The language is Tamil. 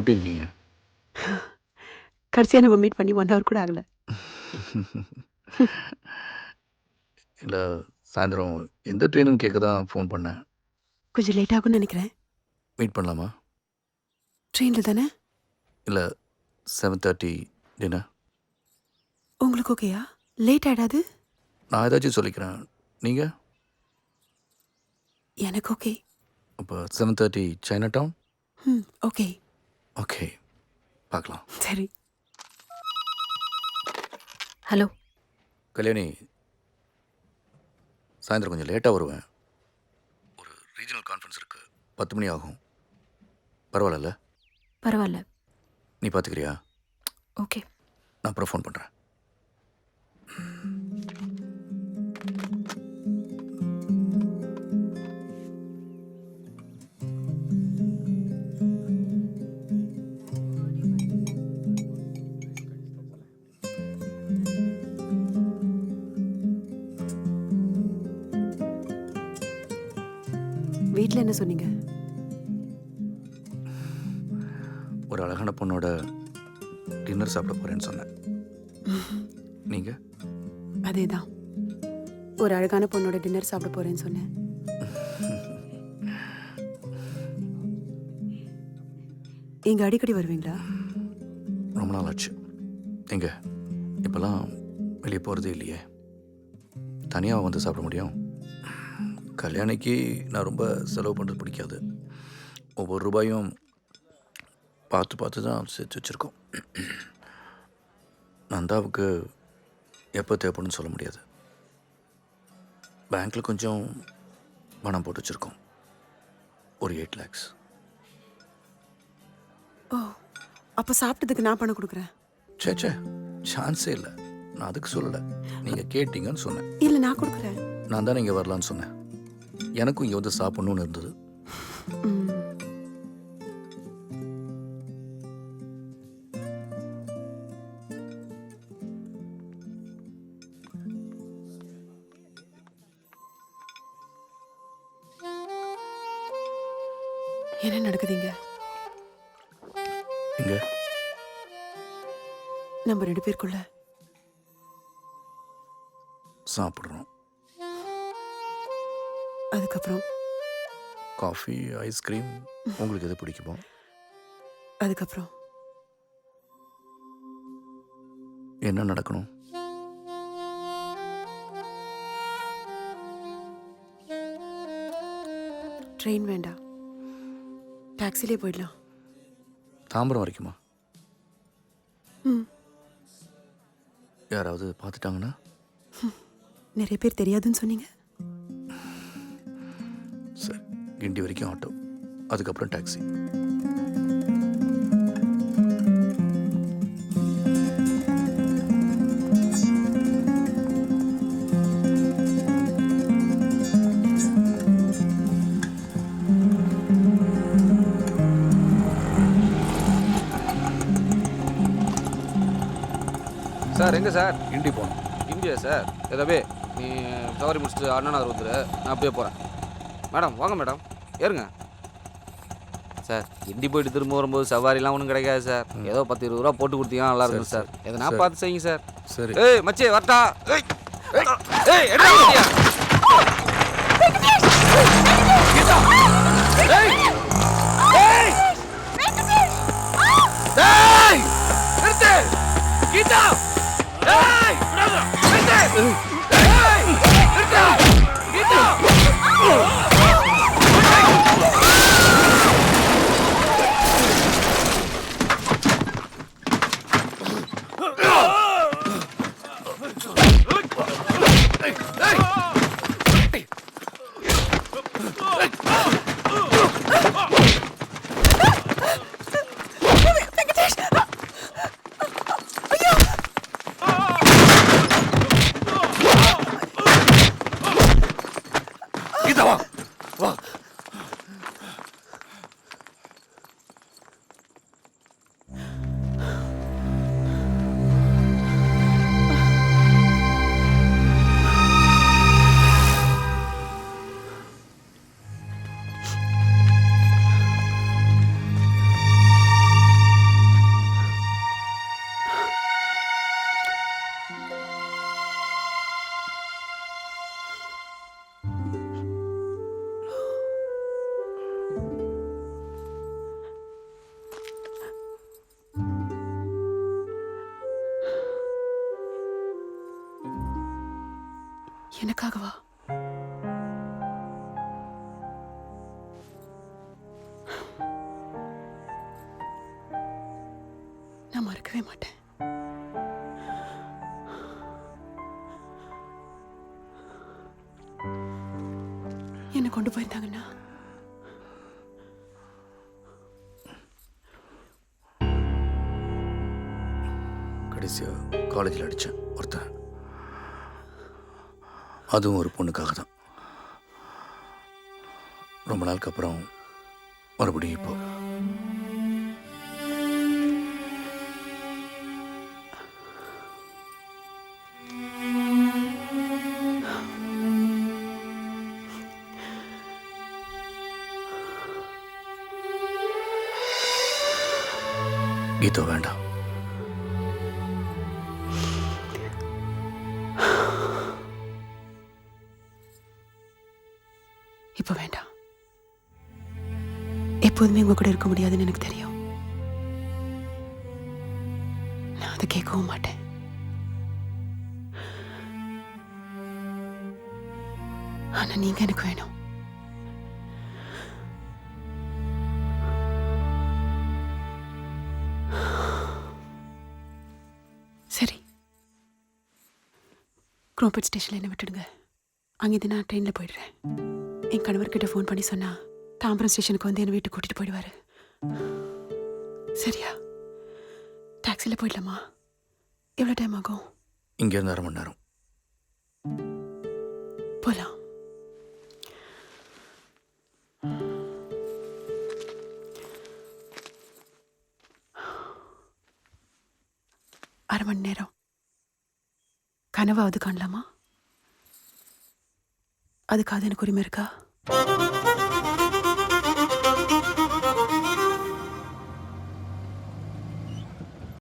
எப்படி இருக்கீங்க? கடைசியா நம்ம மீட் பண்ணி 1 ஹவர் கூட ஆகல. இல்ல, சாயந்தரம் எந்த ட்ரெயினுன்னு கேட்க தான் ஃபோன் பண்ணேன். கொஞ்சம் லேட் ஆகும்னு நினைக்கிறேன். மீட் பண்ணலாமா? ட்ரெயின்ல தானே? இல்ல 7:30 டின்னர். உங்களுக்கு ஓகேயா? லேட் ஆயிடாது? நான் ஏதாச்சும் சொல்லிக்கிறேன். நீங்க? எனக்கு ஓகே. அப்போ 7:30 சைனா டவுன்? ஓகே. ஓகே, பார்க்கலாம். சரி. ஹலோ. கல்யாணி, சாயந்தரம் கொஞ்சம் லேட்டாக வருவேன். ஒரு ரீஜனல் கான்ஃபரன்ஸ் இருக்கு. 10 மணி ஆகும். பரவாயில்ல? பரவாயில்ல. நீ பார்த்துக்கிறியா? ஓகே. நான் அப்புறம் ஃபோன் பண்ணுறேன். வீட்ல என்ன சொன்னீங்க? ஒரு அழகான பொண்ணோட டின்னர் சாப்பிட போகிறேன்னு சொன்னேன். நீங்கள்? அதேதான். ஒரு அழகான பொண்ணோட டின்னர் சாப்பிட போறேன்னு சொன்னேன். இங்க அடிக்கடி வருவீங்களா? ரொம்ப நாள் ஆச்சு. எங்க இப்போல்லாம் வெளியே போகிறதே இல்லையே. தனியாக வந்து சாப்பிட முடியும். கல்யாணிக்கு நான் ரொம்ப செலவு பண்ணுறது பிடிக்காது. ஒவ்வொரு ரூபாயும் பார்த்து பார்த்து தான் சேர்த்து வச்சுருக்கோம். நந்தாவுக்கு எப்போ தேவைப்படுன்னு சொல்ல முடியாது. பேங்க்கில் கொஞ்சம் பணம் போட்டு வச்சுருக்கோம். ஒரு 8 lakhs. ஓ, அப்ப சாப்பிட்டதுக்கு நான் பணம் கொடுக்குறேன். சே சான்ஸே இல்லை. நான் அதுக்கு சொல்லலை. நீங்கள் கேட்டீங்கன்னு சொன்னேன். இல்ல, நான் கொடுக்குறேன். நான் தானே இங்கே வரலான்னு சொன்னேன். எனக்கும் இங்கே வந்து சாப்பிட்ணுன்னு இருந்தது. என்ன நடக்குதுங்க? இங்கே நம்ம 2 பேருக்குள்ள சாப்பிட்றோம். அதுக்கப்புறம் காஃபி, ஐஸ்கிரீம், உங்களுக்கு எது பிடிக்குமோ. அதுக்கப்புறம் என்ன நடக்கணும்? ட்ரெயின் வேண்டாம், டாக்ஸிலே போயிடலாம். தாம்பரம் வரைக்குமா? ம். யாராவது பார்த்துட்டாங்கன்னா? நிறைய பேர் தெரியாதுன்னு சொன்னீங்க. சரி, கிண்டி வரைக்கும் ஆட்டோ, அதுக்கப்புறம் டாக்ஸி. சார் எங்கே சார்? கிண்டி போகணும். India sir. ஏதாவே நீ சவாரி முடிச்சுட்டு அண்ணா நகர் வந்துரு, நான் அப்படியே போகிறேன். மேடம் வாங்க மேடம், ஏறுங்க. சார் கிண்டி போயிட்டு திரும்ப வரும்போது சவாரிலாம் ஒன்றும் கிடைக்காது சார். ஏதோ 10-20 ரூபா போட்டு கொடுத்தீங்கன்னா நல்லா இருக்கும் சார். எதனா பார்த்து செய்யுங்க சார். சரி. ஏய் மச்சே வரட்டா. ஏய் ஏய் என்ன பண்ணியா? ஏய் ஏய் ஏய் நிறுத்து கீதா. ஏய் விடாத நிறுத்து. ஏய் நிறுத்து கீதா. கீதா வா வா. எனக்காகவா? நான் மறக்கவே மாட்டேன். என்னை கொண்டு போயிருந்தாங்கன்னா கடைசியாக காலேஜில் அடித்தேன் ஒருத்தன். அதுவும் ஒரு பொண்ணுக்காக தான். ரொம்ப நாளுக்கு அப்புறம் மறுபடியும் இப்போ. கீதா வேண்டாம். இப்போ வேண்டாம். எப்போதுமே உங்க கூட இருக்க முடியாதுன்னு எனக்கு தெரியும். நான் அதை கேட்கவும் மாட்டேன். ஆனா நீங்க எனக்கு வேணும். சரி, குரோம்பேட் ஸ்டேஷன்ல என்ன விட்டுடுங்க. அங்கேருந்து நான் ட்ரெயினில் போயிடுறேன். என் கணவர்கிட்ட ஃபோன் பண்ணி சொன்னா தாம்பரம் ஸ்டேஷனுக்கு வந்து என்னை வீட்டுக்கு கூட்டிட்டு போயிடுவாரு. சரியா? டாக்ஸியில் போயிடலாமா? எவ்வளோ டைம் ஆகும்? இங்கேருந்து 1/2 மணி நேரம். போகலாம். அரை மணி நேரம் கனவாவது காணலாமா? அதுக்காக எனக்கு உரிமை இருக்கா?